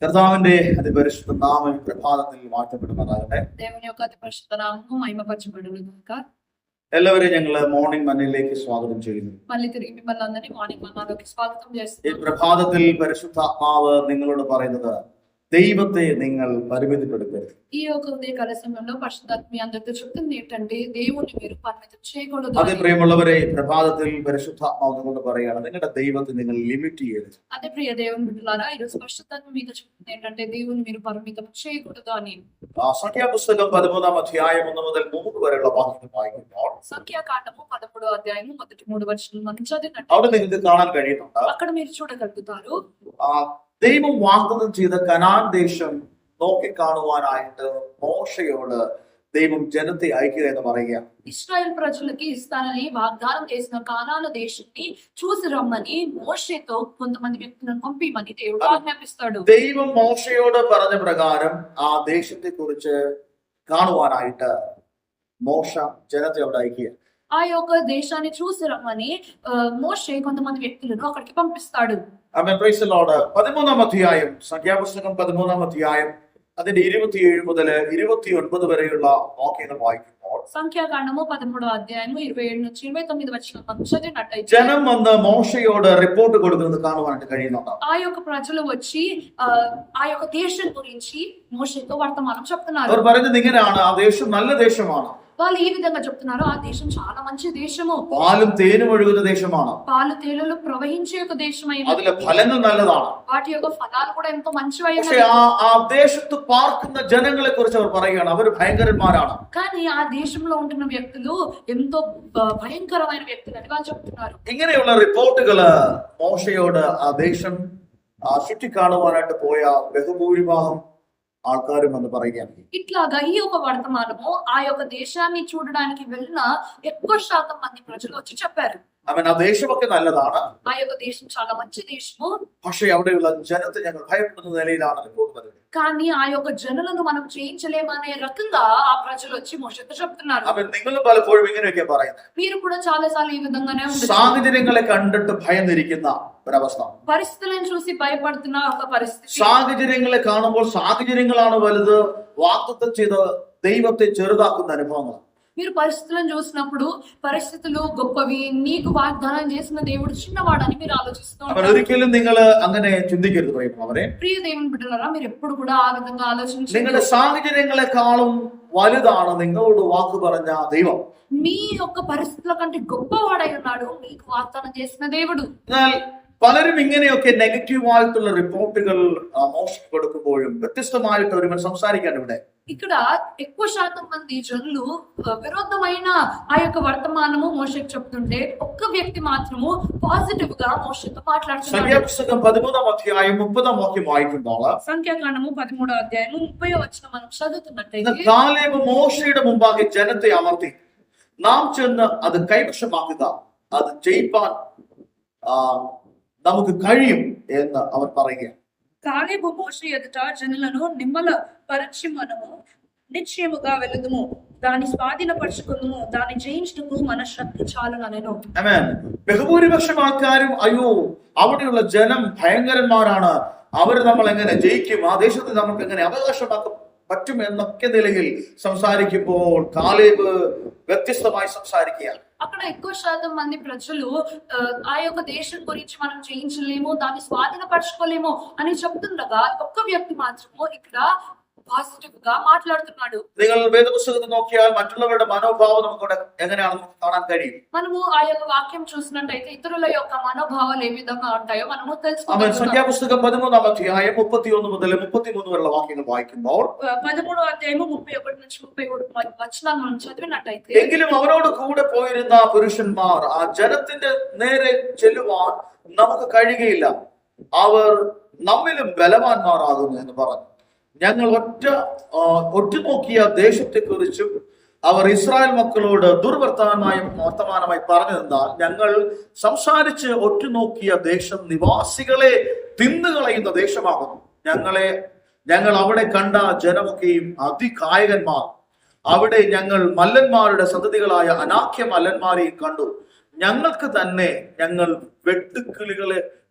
കർത്താവിന്റെ അതിപരിശുദ്ധ നാമം പ്രഭാതത്തിൽ വാഴ്ത്തപ്പെടുമാറാകട്ടെ. దేవుని యొక్క అతి పరిశుద్ధ నామము మహిమపరచబడును గాక. എല്ലാവരെയും ഞങ്ങൾ മോർണിംഗ് മന്നയിലേക്ക് സ്വാഗതം ചെയ്യുന്നു. మళ్ళీ తిరిగి మిమ్మల్ని అందరినీ మార్నింగ్ మన్నాలోకి స్వాగతం ഈ చేస్తున్నాను. പ്രഭാതത്തിൽ പരിശുദ്ധാത്മാവ് നിങ്ങളോട് പറയുന്നത് ദൈവത്തെ നിങ്ങൾ പരിമിതിപ്പെടുത്തരുത്. ఈ యొక్క ఉదయకాల సమయంలో పరిశుద్ధాత్మ మీ అందరితో చెప్తుంది ఏంటంటే దేవుని మీరు పరిమితం చేయకూడదు. അതേ പ്രിയമുള്ളവരെ, പ്രഭാതത്തിൽ പരിശുദ്ധാത്മാവ് നിങ്ങളോട് പറയുകയാണ് നിങ്ങളുടെ ദൈവത്തെ നിങ്ങൾ ലിമിറ്റ് ചെയ്യരുത്. అదే ప్రియ దేవుని బిడ్డలారా, ఈ రోజు పరిశుద్ధాత్మ మీతో చెప్తుంది ఏంటంటే దేవుని మీరు పరిమితం చేయకూడదు అని. സംഖ്യാപുസ്തകം 13-ാം അധ്യായം 1 മുതൽ 3 വരെയുള്ള വാക്യങ്ങൾ വായിക്കുമ്പോൾ సంఖ్యాకాండము 13వ అధ్యాయము మొదటి 3 వచనాలు మనం చదివినట్టు അവിടെ നിങ്ങൾക്ക് കാണാൻ കഴിയുന്നുണ്ട്. అక్కడ మీరు చూడగలుగుతారు. ദൈവം വാഗ്ദത്തം ചെയ്ത കനാൻ ദേശം നോക്കിക്കാണുവാനായിട്ട് മോശയോട് ദൈവം ജനത്തെ അയക്കുക എന്ന് പറയുക. ఇశ్రాయేల్ ప్రజలకి ఇస్తానని వాగ్దానం చేసిన కానాను దేశాన్ని చూసి రమ్మని మోషేతో కొంతమంది వ్యక్తులను పంపిమని దేవుడు ఆజ్ఞాపిస్తాడు. ദൈവം മോശയോട് പറഞ്ഞ പ്രകാരം ആ ദേശത്തെ കുറിച്ച് കാണുവാനായിട്ട് മോശ ജനത്തെ അവിടെ അയക്കുക. ఆ యొక్క దేశాన్ని చూసి రమ్మని మోషే కొంతమంది వ్యక్తులను అక్కడికి పంపిస్తాడు. ആമേൻ, പ്രൈസ് ദി ലോർഡ്. 13-ാം അധ്യായം, സംഖ്യാപുസ്തകം 13-ാം അധ്യായം അതിന്റെ 27 മുതൽ 29 വരെയുള്ള വാക്യങ്ങൾ വായിക്കുമ്പോൾ సంఖ్యాకాండము 13వ అధ్యాయము 27 నుంచి 29 వచనం మనం చదివినట్టయితే ജനം വന്ന് മോശയോട് റിപ്പോർട്ട് കൊടുക്കുന്നത് കാണുവാനായിട്ട് കഴിയുന്നുണ്ട്. ఆ యొక్క ప్రజలు వచ్చి ఆ యొక్క దేశం గురించి మోషేతో వర్తమానం చెప్తున్నారు. അവർ പറയുന്നത് ഇങ്ങനെയാണ്: ആ ദേശം നല്ല ദേശമാണ്, వాళ్ళు ఈ విధంగా చెప్తున్నారు, ఆ దేశం చాలా మంచి దేశము, പാലും തേനും ഒഴുകുന്ന ദേശമാണ്, పాలు తేలులు ప్రవహించే ఒక దేశమైనది, അതിലെ ഫലങ്ങൾ നല്ലതാണ്. వాటి యొక్క ఫలాలు కూడా ఎంతో మంచివై പക്ഷെ ఉన్నాయి. ആ ദേശത്ത് പാർക്കുന്ന ജനങ്ങളെ കുറിച്ച് അവർ പറയുകയാണ്, അവർ ഭയങ്കരന്മാരാണ്. కానీ ఆ దేశంలో ఉంటున్న వ్యక్తులు ఎంతో భయంకరమైన వ్యక్తులు అని వాళ్ళు చెప్తున్నారు. ഇങ്ങനെയുള്ള റിപ്പോർട്ടുകള് മോശയോട് ആ ദേശം ചുറ്റിക്കാണുവാനായിട്ട് പോയ ബഹുഭൂരിഭാഗം ആൾക്കാരും എന്ന് പറയുകയാണ്. ఇట్లాగా ఈ యొక్క వర్తమానము ఆ యొక్క దేశాన్ని చూడడానికి వెళ్ళిన ఎక్కువ శాతం మంది ప్రజలు వచ్చి చెప్పారు. അവൻ ആ ദേശമൊക്കെ നല്ലതാണ്, ఆ యొక్క దేశం చాలా మంచి దేశము, പക്ഷെ അവിടെയുള്ള ജനത്തെ ഞങ്ങൾ ഭയപ്പെടുന്ന നിലയിലാണ് റിപ്പോർട്ട് വരുന്നത്. కానీ ఆ యొక్క జనులను మనం జయించలేమనే రకంగా ఆ ప్రజలు వచ్చి మోషేతో చెప్తున్నారు. അവൻ നിങ്ങളും പലപ്പോഴും ഇങ്ങനെയൊക്കെ പറയുന്നത്. మీరు కూడా చాలా సార్లు ఈ విధంగానే ఉంటుంది. സാഹചര്യങ്ങളെ കണ്ടിട്ട് ഭയന്നിരിക്കുന്ന ഒരവസ്ഥ, పరిస్థితులను చూసి భయపడుతున్న ఒక పరిస్థితి. സാഹചര്യങ്ങളെ കാണുമ്പോൾ സാഹചര്യങ്ങളാണ് വലുത്, വാഗ്ദത്തം ചെയ്ത ദൈവത്തെ ചെറുതാക്കുന്ന അനുഭവങ്ങൾ. మీరు పరిస్థితులను చూసినప్పుడు పరిస్థితులు గొప్పవి, నీకు వాగ్దానం చేసిన దేవుడు చిన్నవాడని మీరు ఆలోచిస్తూ അവൻ ఉంటారు. ഒരിക്കലും നിങ്ങൾ അങ്ങനെ ചിന്തിക്കരുത് പ്രിയമുള്ളവരെ. ప్రియ దేవుని బిడ్డలారా, మీరు ఎప్పుడు కూడా ఆ విధంగా ఆలోచించండి. നിങ്ങളുടെ സാഹചര്യങ്ങളെക്കാളും വലുതാണ് നിങ്ങളോട് വാക്ക് പറഞ്ഞ ദൈവം. మీ యొక్క పరిస్థితుల కంటే గొప్పవాడై ఉన్నాడు మీకు వాగ్దానం చేసిన దేవుడు. എന്നാൽ പലരും ഇങ്ങനെയൊക്കെ നെഗറ്റീവായിട്ടുള്ള റിപ്പോർട്ടുകൾ മോശം കൊടുക്കുമ്പോഴും വ്യത്യസ്തമായിട്ട് ഒരുവൻ സംസാരിക്കാൻ ഇവിടെ. ఇక్కడ ఎక్కువ శాతం మంది జనులు విరోధమైన ఆ యొక్క వర్తమానము మోషేకు చెప్తుంటే ఒక్క వ్యక్తి మాత్రము పాజిటివ్ గా మోషేతో మాట్లాడుతున్నాడు. സംഖ്യാപുസ്തകം 13-ാം അധ്യായം 30-ാം വാക്യം വായിക്കുമ്പോൾ సంఖ్యాకాండము 13వ అధ్యాయం 30వ వచనం మనం చదువుతున్నట్టయితే കാലേബ് മോശയുടെ മുമ്പാകെ ജനത്തെ അമർത്തി നാം ചെന്ന് അത് കൈവശമാക്കുക, അത് ജയിപ്പാൻ നമുക്ക് കഴിയും എന്ന് അവർ പറയുക. కాలేబు మోషే ఎదుట జనులను నిమ్మల పరచి మనము నిశ్చయముగా వెళుదుము, దాని స్వాధీనపరచుకుందుము, దాన్ని జయించుటకు మన శక్తి చాలుననెను. ആമേൻ. ബഹുഭൂരിപക്ഷം ആൾക്കാരും അയ്യോ അവിടെയുള്ള ജനം ഭയങ്കരന്മാരാണ്, അവര് നമ്മൾ എങ്ങനെ ജയിക്കും, ആ ദേശത്ത് നമുക്ക് എങ്ങനെ അവകാശമാക്കും പറ്റും എന്നൊക്കെ നിലയിൽ സംസാരിക്കുമ്പോൾ കാലേബ് വ്യത്യസ്തമായി സംസാരിക്കുകയാണ്. అక్కడ ఎక్కువ శాతం మంది ప్రజలు ఆ యొక్క దేశం గురించి మనం జయించలేము, దాన్ని స్వాధీనపరచుకోలేము అని చెప్తుండగా ఒక్క వ్యక్తి మాత్రము ఇక్కడ పాజిటివ్ గా మాట్లాడుతున్నాడు. നിങ്ങൾ വേദപുസ്തകത്തിൽ നോക്കിയാൽ മറ്റുള്ളവരുടെ മനോഭാവം നമുക്കിവിടെ എങ്ങനെയാണെന്ന് കാണാൻ കഴിയും. మనము ఆ యొక్క వాక్యం చూసినట్టయితే ఇతరుల యొక్క మనోభావాలు ఏ విధంగా ఉంటాయో మనము తెలుసుకోవచ్చు. സംഖ്യാപുസ്തകം 13-ാം അധ്യായം 31 മുതൽ 33 വരെയുള്ള വാക്യങ്ങൾ വായിക്കുമ്പോൾ 13వ అధ్యాయము 31 నుంచి 33 వచనాలు మనం చదివినట్టయితే എങ്കിലും അവരോട് കൂടെ പോയിരുന്ന പുരുഷന്മാർ ആ ജനത്തിന്റെ നേരെ ചെല്ലുവാൻ നമുക്ക് കഴിയുകയില്ല, അവർ നമ്മിലും ബലവാന്മാരാകുന്നു എന്ന് പറഞ്ഞു. ഞങ്ങൾ ഒറ്റുനോക്കിയ ദേശത്തെക്കുറിച്ചും അവർ ഇസ്രായേൽ മക്കളോട് വർത്തമാനമായി പറഞ്ഞതെന്നാൽ ഞങ്ങൾ സംസാരിച്ച് ഒറ്റുനോക്കിയ ദേശം നിവാസികളെ തിന്നുകളയുന്ന ദേശമാകുന്നു. ഞങ്ങൾ അവിടെ കണ്ട ജനമൊക്കെയും അതികായകന്മാർ, അവിടെ ഞങ്ങൾ മല്ലന്മാരുടെ സന്തതികളായ അനാഖ്യ മല്ലന്മാരെയും കണ്ടു. ഞങ്ങൾക്ക് തന്നെ ഞങ്ങൾ വെട്ടുക്കിളികളെ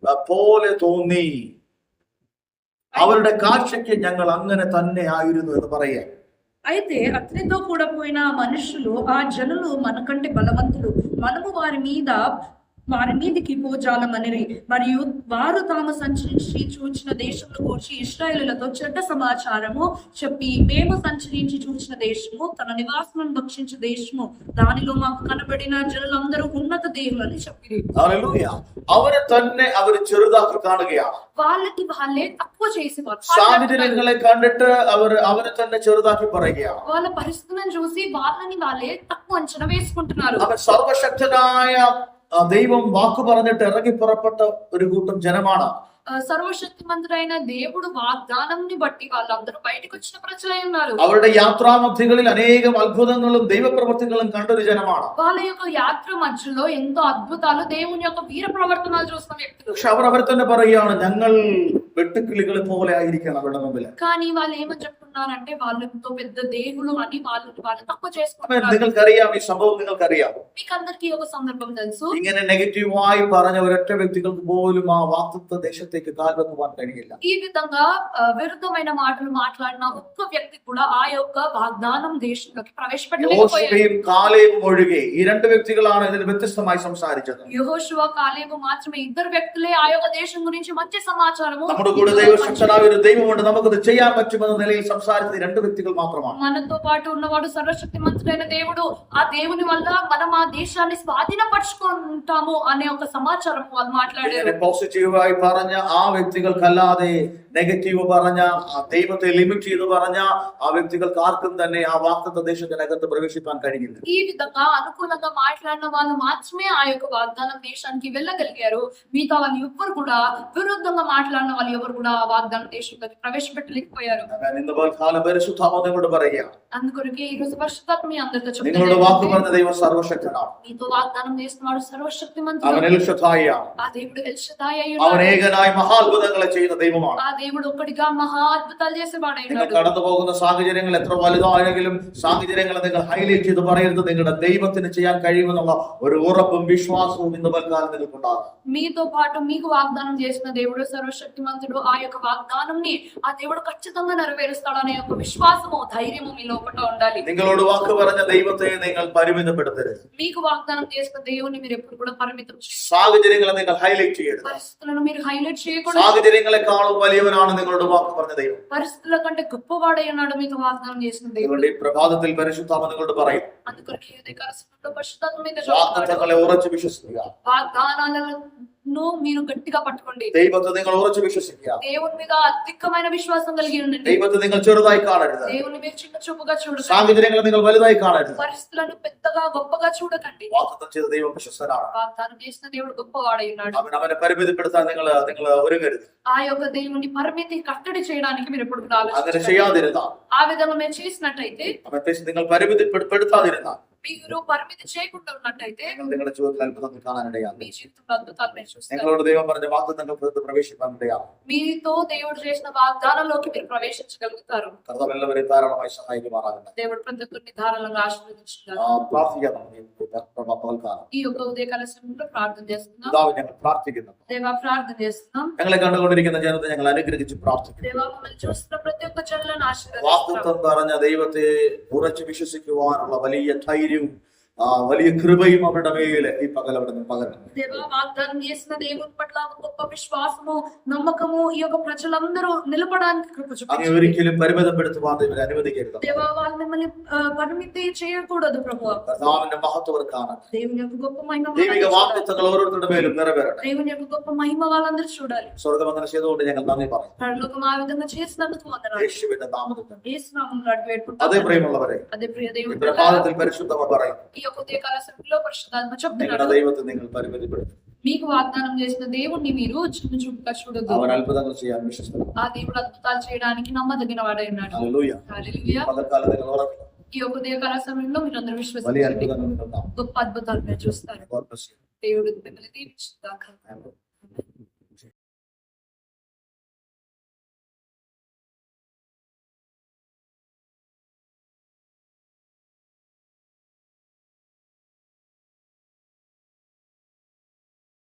പോലെ തോന്നി. അവരുടെ കാഴ്ചയ്ക്ക് ഞങ്ങൾ അങ്ങനെ തന്നെ ആയിരുന്നു എന്ന് പറയാം. అయితే అతనితో కూడా పోయిన ఆ మనుషులు ఆ జనులు మనకంటే బలవంతులు, మనము వారి మీదికి పోజాలమనిరి, మరియు వారు తాము సంచరించి చూచిన దేశంలో కూర్చి ఇశ్రాయేలులతో చెడ్డ సమాచారము చెప్పి, మేము సంచరించి చూచిన దేశము తన నివాసములను భక్షించే దేశము, దానిలో మాకు కనబడిన జనులందరూ ఉన్నత దేవులని చెప్పి ഹല്ലേലൂയ. അവരെ തന്നെ അവർ ചെറുതാക്കി കാണുകയാണ്. వాళ్ళకి వాళ్ళే తక్కువ చేసి സാഹചര്യങ്ങളെ കണ്ടിട്ട് അവരെ തന്നെ ചെറുതാക്കി പറയുകയാണ്. వాళ్ళ పరిస్థితులను చూసి వాళ్ళని వాళ్ళే తక్కువ అంచనా వేసుకుంటున్నారు. അവൻ സർവശക്തനായ ദൈവം വാക്ക് പറഞ്ഞിട്ട് ഇറങ്ങി പുറപ്പെട്ട ഒരു കൂട്ടം ജനമാണ്. സർവശക്തിమంతుడైన దేవుడు వాగ్దానంని బట్టి వాళ్ళందరూ బయటకు వచ్చిన ప్రజలై ఉన్నారు. അവരുടെ യാത്രാമധ്യങ്ങളിൽ അനേകം അത്ഭുതങ്ങളും ദൈവപ്രവൃത്തികളും കണ്ടൊരു ജനമാണ്. వాళ్ళ యొక్క యాత్ర మధ్యలో ఎంతో అద్భుతాలు, దేవుని యొక్క వీర ప్రవర్తనాలు చూసిన వ్యక్తులు. പക്ഷെ അവർ തന്നെ പറയുകയാണ്, ഞങ്ങൾ വെട്ടുക്കിളികളെ പോലെ ആയിരിക്കണം അവരുടെ മുമ്പിൽ. కానీ వాళ్ళు ఏమని చెప్తున్నారంటే వాళ్ళు ఎంతో పెద్ద దేవులు అని వాళ్ళు తక్కువ చేసుకుంటున్నారు. നിങ്ങൾക്കറിയാം, ഈ സംഭവം നിങ്ങൾക്കറിയാം. మీకు అందరికీ ఒక సందర్భం తెలుసు. ഇങ്ങനെ നെഗറ്റീവായി പറഞ്ഞ ഒരൊറ്റ വ്യക്തികൾക്ക് പോലും ആ വാഗ്ദത്ത ദേശത്തേക്ക് കാൽ വെക്കുവാൻ കഴിയില്ല. ఈ విధంగా విరుద్ధమైన మాటలు మాట్లాడిన ఒక్క వ్యక్తి కూడా ఆ యొక్క వాగ్దానం దేశంలోకి ప్రవేశపెట్టలేకపోయారు. യോശുവയും കാലേബും ഒഴികെ ഈ രണ്ട് വ്യക്തികളാണ് ഇതിൽ വ്യത്യസ്തമായി സംസാരിച്ചത്. యెహోషువ కాలేబు మాత్రమే ఇద్దరు వ్యక్తులే ఆ యొక్క దేశం గురించి మంచి సమాచారము, നമ്മുടെ കൂടെ ദൈവശക്തനായ ഒരു ദൈവമുണ്ട്, നമുക്കത് ചെയ്യാൻ പറ്റുമെന്ന നിലയിൽ സംസാരിച്ചത് ഈ രണ്ട് വ്യക്തികൾ മാത്രമാണ്. మనతో పాటు ఉన్నవాడు సర్వశక్తిమంతుడైన దేవుడు, ఆ దేవుని వల్ల మనం ఆ దేశాన్ని స్వాధీనపరచుకుంటాము అనే ఒక సమాచారం వాళ్ళు మాట్లాడారు. പോസിറ്റീവായി പറഞ്ഞ ആ വ്യക്തികൾക്കല്ലാതെ നെഗറ്റീവ് പറഞ്ഞ, ദൈവത്തെ ലിമിറ്റ് ചെയ്ത് പറഞ്ഞ ആ വ്യക്തികൾക്ക് ആർക്കും തന്നെ ആ വാഗ്ദത്ത ദേശത്തിനകത്ത് പ്രവേശിക്കാൻ കഴിയില്ല. ఈ విధంగా అనుకూలంగా మాట్లాడిన వాళ్ళు మాత్రమే ఆ యొక్క వాగ్దానం దేశానికి వెళ్ళగలిగారు. మిగతా వాళ్ళు ఎవ్వరు కూడా, విరుద్ధంగా మాట్లాడిన వాళ్ళు ఎవరు కూడా ఆ వాగ్దానం దేశంలోకి ప్రవేశపెట్టలేకపోయారు. ഇന്ന് കാലം പരിശുദ്ധാത്മാവ് നിങ്ങളോട് പറയുക, అందుకొరకే ఈ రోజు పరిశుద్ధాత్మ మీ అందరితో നിങ്ങളോട് വാക്ക് പറഞ്ഞ ദൈവം സർവശക്തനാണ്. మీతో వాగ్దానం చేస్తున్నాడు సర్వశక్తిమంతుడు. അവൻ എൽ ഷദ്ദായിയാണ്. ఆ దేవుడు ఎల్ షద్దాయి అయి അവൻ ఉన్నాడు. ഏകനായി മഹാത്ഭുതങ്ങളെ ചെയ്യുന്ന ദൈവമാണ്. ఆ దేవుడు ఒక్కడిగా మహా అద్భుతాలు చేసేవాడై നിങ്ങൾ ఉన్నాడు. കടന്നു പോകുന്ന സാഹചര്യങ്ങൾ എത്ര വലുതായെങ്കിലും സാഹചര്യങ്ങളെ നിങ്ങൾ ഹൈലൈറ്റ് ചെയ്ത് പറയരുത്. നിങ്ങളുടെ ദൈവത്തിന് ചെയ്യാൻ കഴിയുമെന്നുള്ള ഒരു ഉറപ്പും വിശ്വാസവും ഇന്ന് പൽക്കാലം നിങ്ങൾക്കുണ്ടാകും. మీతో పాటు మీకు వాగ్దానం చేసిన దేవుడు సర్వశక్తిమంతుడు. ఆ యొక్క వాగ్దానంని ఆ దేవుడు ఖచ్చితంగా నెరవేరుస్తాడనే యొక్క విశ్వాసము, ధైర్యము మీ లోపల ఉండాలి. നിങ്ങളോട് വാക്ക് പറഞ്ഞ ദൈവത്തെ നിങ്ങൾ പരിമിതപ്പെടുത്തരുത്. మీకు వాగ్దానం చేసిన దేవుని మీరు ఎప్పుడు కూడా పరిమితం చేయకూడదు. സാഹചര്യങ്ങളെ നിങ്ങൾ ഹൈലൈറ്റ് ചെയ്യരുത്. పరిస్థితులను మీరు హైలైట్ చేయకూడదు. സാഹചര്യങ്ങളെക്കാളും വലിയവനാണ് നിങ്ങളോട് വാക്ക് പറഞ്ഞ ദൈവം. పరిస్థితుల కంటే గొప్పవాడై ఉన్నాడు మీతో వాగ్దానం చేసిన దేవుడు. അതുകൊണ്ട് ഈ പ്രഭാതത്തിൽ പരിശുദ്ധാത്മ നിങ്ങളോട് പറയും, అందుకొరకే ఉదయకాల సమయంలో పరిశుద్ధాత్మ మీద വാഗ്ദത്തങ്ങളെ ഉറച്ചു വിശ്വസിക്കുക. వాగ్దానాలను మీరు గట్టిగా పట్టుకోండి. ദൈവത്തെ നിങ്ങൾ ഉറച്ചു വിശ്വസിക്കുക. దేవుని మీద అధికమైన విశ్వాసం కలిగి ఉండండి. ദൈവത്തെ നിങ്ങൾ ചെറുതായി കാണരുത്. దేవుని మీరు చిన్న చూపుగా చూడకండి. സാഹചര്യങ്ങളെ നിങ്ങൾ വലുതായി കാണരുത്. పరిస్థితులను పెద్దగా గొప్పగా చూడకండి. വാഗ്ദത്തം ചെയ്ത ദൈവം വിശ്വസ്തനാണ്. వాగ్దానం చేసిన దేవుడు గొప్పవాడై ఉన్నాడు. അവനെ പരിമിതപ്പെടുത്താൻ നിങ്ങൾ ഒരുങ്ങരുത്. ఆ యొక్క దేవుని పరిమితి కట్టడి చేయడానికి మీరు ఎప్పుడు కూడా അങ്ങനെ ఆలోచించకండి. ചെയ്യാതിരുന്നാൽ, ఆ విధంగా మీరు చేసినట్టయితే, നിങ്ങൾ പരിമിതപ്പെടുത്താതിരുന്നാൽ మీరు పరిమితి చేయకుండా ఉన్నట్టయితే നിങ്ങളുടെ ജീവിതത്തിൽ അത്ഭുതങ്ങൾ കാണാനിടയാണ്. మీ జీవితంలో అద్భుతాలు మీరు చూస్తారు. നിങ്ങളോട് ദൈവം പറഞ്ഞ വാഗ്ദത്തങ്ങൾ പ്രവേശിക്കാനിടയാണ്. మీతో దేవుడు చేసిన వాగ్దానంలోకి మీరు ప్రవేశించగలుగుతారు. കർത്താവ് എല്ലാവരെയും ധാരാളമായി സഹായിക്കുമാറാകട്ടെ. దేవుడు ప్రతి ఒక్కరిని ధారాళంగా ఆశీర్వదించుతారు. പ്രാർത്ഥിക്കാം. പകൽക്കാലം ఈ యొక్క ఉదయకాల సమయంలో ప్రార్థన చేస్తున్నాం. പിതാവ്, ഞങ്ങൾ പ്രാർത്ഥിക്കുന്നു. దేవా ప్రార్థన చేస్తున్నాం. ഞങ്ങളെ കണ്ടുകൊണ്ടിരിക്കുന്ന ജനത്തെ ഞങ്ങൾ അനുഗ്രഹിച്ച് പ്രാർത്ഥിക്കുന്നു. దేవా మమ్మల్ని చూస్తున్న ప్రతి ఒక్క జనులను ఆశీర్వదిస్తున్నాం. വാഗ്ദത്തം പറഞ്ഞ ദൈവത്തെ ഉറച്ചു വിശ്വസിക്കുവാനുള്ള വലിയ ധൈര്യവും വലിയ കൃപയും അവരുടെ മേലെ ഈ പകൽ അവിടെ നിന്ന് പകരണം. దేవా వాగ్దానం చేసిన దేవుని పట్ల గొప్ప విశ్వాసము, నమ్మకము ఈ యొక్క ప్రజలందరూ నిలబడడానికి కృప അങ്ങനെ చూపించండి. ഒരിക്കലും പരിമിതപ്പെടുത്തുവാൻ ഇവരെ അനുവദിക്കരുത്. దేవా వాళ్ళు మిమ్మల్ని పరిమితి చేయకూడదు ప్రభువా. കർത്താവിന്റെ മഹത്വം കാണാൻ, దేవుని యొక్క గొప్ప మహిమ ദൈവിക వాళ్ళందరూ చూడాలి. വാഗ്ദത്തങ്ങൾ ഓരോരുത്തരുടെ മേലും നിറവേറട്ടെ. దేవుని యొక్క గొప్ప మహిమ వాళ్ళందరూ చూడాలి. സ്വർഗം അങ്ങനെ ചെയ്തുകൊണ്ട് ഞങ്ങൾ നന്ദി പറയും. పరలోకం ఆ విధంగా చేసినందుకు వందనాలు. യേശുവിന്റെ നാമത്തിൽ యేసునామములో అడిగి അതേ వేడుకుంటున్నాను. പ്രിയമുള്ളവരെ, అదే ప్రియ ഈ దేవుని പ്രഭാതത്തിൽ പരിശുദ്ധമ പറയും, ఈ యొక్క ఉదయకాల సమయంలో పరిశుద్ధాత్మ നിങ്ങളുടെ చెప్తున్నాడు, ദൈവത്തെ നിങ്ങൾ പരിമിതപ്പെടുത്തും. మీకు వాగ్దానం చేసిన దేవుణ్ణి మీరు చిన్న చూపుగా చూడదు. അവൻ അത്ഭുതങ്ങൾ ചെയ്യാൻ വിശ്വസിക്കണം. ఆ దేవుడు అద్భుతాలు చేయడానికి నమ్మదగిన వాడై ఉన్నాడు. ഹല്ലേലൂയ. హల్లెలూయా. പകൽക്കാലം നിങ്ങൾ ഉറക്കുക. ఈ యొక్క ఉదయకాల సమయంలో మీరందరూ വലിയ విశ్వసించండి. അത്ഭുതങ്ങൾ നിങ്ങൾ ഉണ്ടാവും. గొప్ప అద్భుతాలు మీరు చూస్తారు. God bless you. దేవుడు మిమ్మల్ని దీవించుగాక. Amen.